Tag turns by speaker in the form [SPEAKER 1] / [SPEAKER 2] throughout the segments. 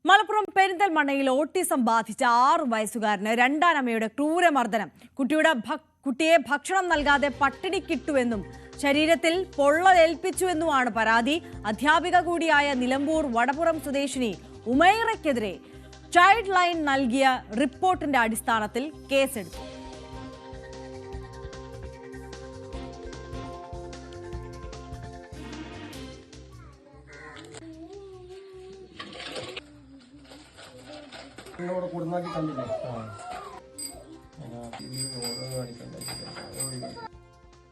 [SPEAKER 1] മലപ്പുറം പെരിന്തൽമണ്ണയിൽ ഓട്ടിസം ബാധിച്ച 6 വയസ്സുകാരന് രണ്ടാനമ്മയുടെ ക്രൂരമർദ്ദനം. കുട്ടിയെ ഭക്ഷണം നൽകാതെ പട്ടിണിക്കിട്ടുവെന്നും ശരീരത്തിൽ പൊള്ളലേൽപ്പിച്ചുവെന്നുമാണ് പരാതി. അധ്യാപിക കൂടിയായ നിലമ്പൂർ വടപ്പുറം സ്വദേശിനി ഉമൈറയ്ക്കെതിരെ ചൈൽഡ് ലൈൻ നൽകിയ റിപ്പോർട്ടിന്റെ അടിസ്ഥാനത്തിൽ കേസെടുത്തു.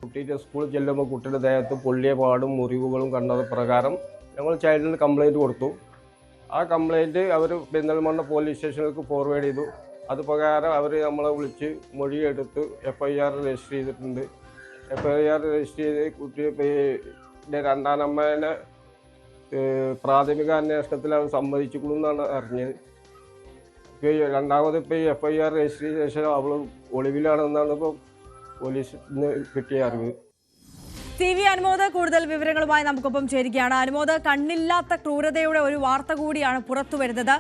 [SPEAKER 2] കുട്ടിയുടെ സ്കൂളിൽ ചെല്ലുമ്പോൾ കുട്ടിയുടെ ദേഹത്ത് പൊള്ളിയ പാടും മുറിവുകളും കണ്ടത് പ്രകാരം ഞങ്ങൾ ചൈൽഡിന് കംപ്ലൈൻറ്റ് കൊടുത്തു. ആ കംപ്ലൈൻറ്റ് അവർ പെരിന്തൽമണ്ണ പോലീസ് സ്റ്റേഷനിലേക്ക് ഫോർവേഡ് ചെയ്തു. അത് പ്രകാരം അവർ നമ്മളെ വിളിച്ച് മൊഴിയെടുത്ത് FIR രജിസ്റ്റർ ചെയ്തിട്ടുണ്ട്. FIR രജിസ്റ്റർ ചെയ്ത് കുട്ടിയുടെ രണ്ടാനമ്മേനെ പ്രാഥമിക അന്വേഷണത്തിൽ അവർ സമ്മതിച്ചിട്ടുണ്ടെന്നാണ് അറിഞ്ഞത്. രണ്ടാമത് ഇപ്പോൾ FIR രജിസ്റ്റർ ചെയ്ത ശേഷം അവൾ ഒളിവിലാണെന്നാണ് ഇപ്പോൾ പോലീസിന് കിട്ടിയ അറിവ്.
[SPEAKER 1] CV അനുമോദ് കൂടുതൽ വിവരങ്ങളുമായി നമുക്കൊപ്പം ചേരുകയാണ്. അനുമോദ്, കണ്ണില്ലാത്ത ക്രൂരതയുടെ ഒരു വാർത്ത കൂടിയാണ് പുറത്തു വരുന്നത്.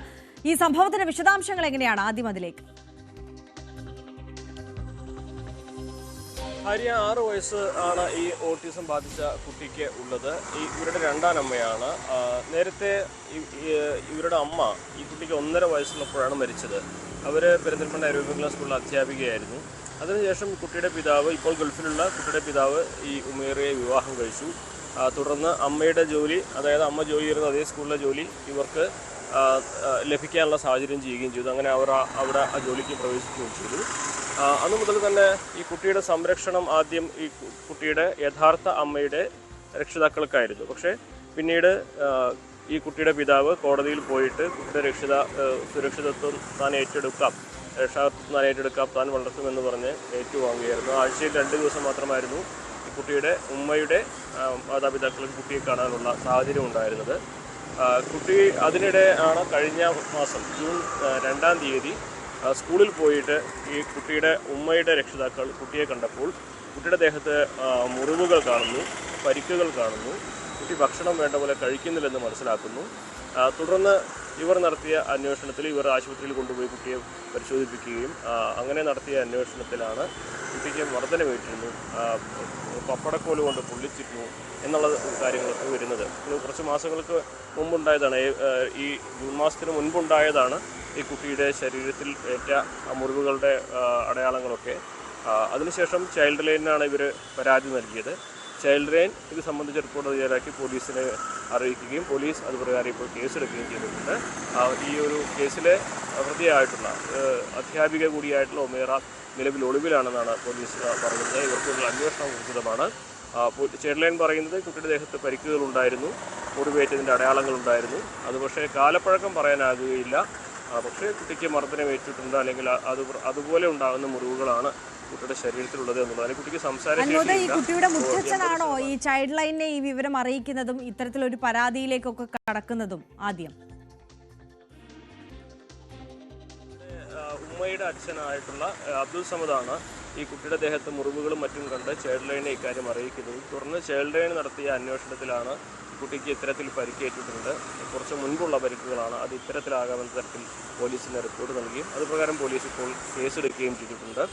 [SPEAKER 1] ഈ സംഭവത്തിന്റെ വിശദാംശങ്ങൾ എങ്ങനെയാണ്? ആദ്യം അതിലേക്ക്.
[SPEAKER 3] 6 വയസ്സ് ആണ് ഈ ഓട്ടിസം ബാധിച്ച കുട്ടിക്ക് ഉള്ളത്. ഇവരുടെ രണ്ടാനമ്മയാണ്. നേരത്തെ ഇവരുടെ അമ്മ ഈ കുട്ടിക്ക് 1.5 വയസ്സുള്ളപ്പോഴാണ് മരിച്ചത്. അവർ പെരിന്തൽമണ്ണ അരൂപിംഗ്ല സ്കൂളിലെ അധ്യാപികയായിരുന്നു. അതിനുശേഷം കുട്ടിയുടെ പിതാവ്, ഇപ്പോൾ ഗൾഫിലുള്ള കുട്ടിയുടെ പിതാവ്, ഈ ഉമേറയെ വിവാഹം കഴിച്ചു. തുടർന്ന് അമ്മയുടെ ജോലി, അതായത് അമ്മ ജോലി ചെയ്യുന്ന അതേ സ്കൂളിലെ ജോലി ഇവർക്ക് ലഭിക്കാനുള്ള സാഹചര്യം ചെയ്യുകയും ചെയ്തു. അങ്ങനെ അവർ അവിടെ ആ ജോലിക്ക് പ്രവേശിക്കുകയും ചെയ്തു. അന്നു മുതൽ തന്നെ ഈ കുട്ടിയുടെ സംരക്ഷണം ആദ്യം ഈ കുട്ടിയുടെ യഥാർത്ഥ അമ്മയുടെ രക്ഷിതാക്കൾക്കായിരുന്നു. പക്ഷേ പിന്നീട് ഈ കുട്ടിയുടെ പിതാവ് കോടതിയിൽ പോയിട്ട് കുട്ടിയുടെ സുരക്ഷിതത്വം താൻ ഏറ്റെടുക്കാം, രക്ഷാകർത്തൃത്വം ഏറ്റെടുക്കാം, താൻ വളർത്തുമെന്ന് പറഞ്ഞ് ഏറ്റുവാങ്ങുകയായിരുന്നു. ആഴ്ചയിൽ 2 ദിവസം മാത്രമായിരുന്നു ഈ കുട്ടിയുടെ ഉമ്മയുടെ മാതാപിതാക്കൾക്ക് കുട്ടിയെ കാണാനുള്ള സാഹചര്യം ഉണ്ടായിരുന്നത്. കുട്ടി അതിനിടെ ആണ് കഴിഞ്ഞ മാസം ജൂൺ 2-ാം തീയതി സ്കൂളിൽ പോയിട്ട് ഈ കുട്ടിയുടെ ഉമ്മയുടെ രക്ഷിതാക്കൾ കുട്ടിയെ കണ്ടപ്പോൾ കുട്ടിയുടെ ദേഹത്ത് മുറിവുകൾ കാണുന്നു, പരിക്കുകൾ കാണുന്നു. കുട്ടി ഭക്ഷണം വേണ്ട പോലെ കഴിക്കുന്നില്ലെന്ന് മനസ്സിലാക്കുന്നു. തുടർന്ന് ഇവർ നടത്തിയ അന്വേഷണത്തിൽ ഇവർ ആശുപത്രിയിൽ കൊണ്ടുപോയി കുട്ടിയെ പരിശോധിപ്പിക്കുകയും അങ്ങനെ നടത്തിയ അന്വേഷണത്തിലാണ് കുട്ടിക്ക് മർദ്ദനമേറ്റിരുന്നു, പപ്പടക്കോല് കൊണ്ട് പൊള്ളിച്ചിരുന്നു എന്നുള്ള കാര്യങ്ങളൊക്കെ വരുന്നത്. കുറച്ച് മാസങ്ങൾക്ക് മുമ്പുണ്ടായതാണ്, ഈ ജൂൺ മാസത്തിന് മുൻപുണ്ടായതാണ് ഈ കുട്ടിയുടെ ശരീരത്തിൽ ഏറ്റ മുറിവുകളുടെ അടയാളങ്ങളൊക്കെ. അതിനുശേഷം ചൈൽഡ് ലൈനിനാണ് ഇവർ പരാതി നൽകിയത്. ചൈൽഡ് ലൈൻ ഇത് സംബന്ധിച്ച റിപ്പോർട്ട് തയ്യാറാക്കി പോലീസിനെ അറിയിക്കുകയും പോലീസ് അതുപ്രകാരം ഇപ്പോൾ കേസെടുക്കുകയും ചെയ്തിട്ടുണ്ട്. ഈ ഒരു കേസിലെ പ്രതിയായിട്ടുള്ള അധ്യാപിക കൂടിയായിട്ടുള്ള ഉമേറ നിലവിൽ ഒളിവിലാണെന്നാണ് പോലീസ് പറയുന്നത്. ഇവർക്കുള്ള അന്വേഷണം ഊർജിതമാണ്. ചൈൽഡ് ലൈൻ പറയുന്നത് കുട്ടിയുടെ ദേഹത്ത് പരിക്കുകളുണ്ടായിരുന്നു, മുറിവേറ്റതിൻ്റെ അടയാളങ്ങളുണ്ടായിരുന്നു. അത് പക്ഷേ കാലപ്പഴക്കം പറയാനാകുകയില്ല. പക്ഷേ കുട്ടിക്ക് മർദ്ദനമേറ്റിട്ടുണ്ട്, അല്ലെങ്കിൽ അതുപോലെ ഉണ്ടാകുന്ന മുറിവുകളാണ് കുട്ടിയുടെ ശരീരത്തിലുള്ളത് എന്നുള്ളത്. കുട്ടിക്ക്
[SPEAKER 1] ഈ കുട്ടിയുടെ മുത്തച്ഛനാണോ ഈ ചൈൽഡ് ലൈനിനെ ഈ വിവരം അറിയിക്കുന്നതും ഇത്തരത്തിലൊരു പരാതിയിലേക്കൊക്കെ കടക്കുന്നതും? ആദ്യം
[SPEAKER 3] ഉമ്മയുടെ അച്ഛനായിട്ടുള്ള അബ്ദുൾ സമദാണ് ഈ കുട്ടിയുടെ ദേഹത്ത് മുറിവുകളും മറ്റും കണ്ട് ചൈൽഡ് ലൈനെ ഇക്കാര്യം അറിയിക്കുന്നത്. തുടർന്ന് ചൈൽഡ് ലൈൻ നടത്തിയ അന്വേഷണത്തിലാണ് കുട്ടിക്ക് ഇത്തരത്തിൽ പരിക്കേറ്റിട്ടുണ്ട്. കുറച്ച് മുൻപുള്ള പരിക്കുകളാണ്. അത് ഇത്തരത്തിലാകാമെന്ന തരത്തിൽ പോലീസിന് റിപ്പോർട്ട് നൽകുകയും അതുപ്രകാരം പോലീസ് ഇപ്പോൾ കേസെടുക്കുകയും ചെയ്തിട്ടുണ്ട്.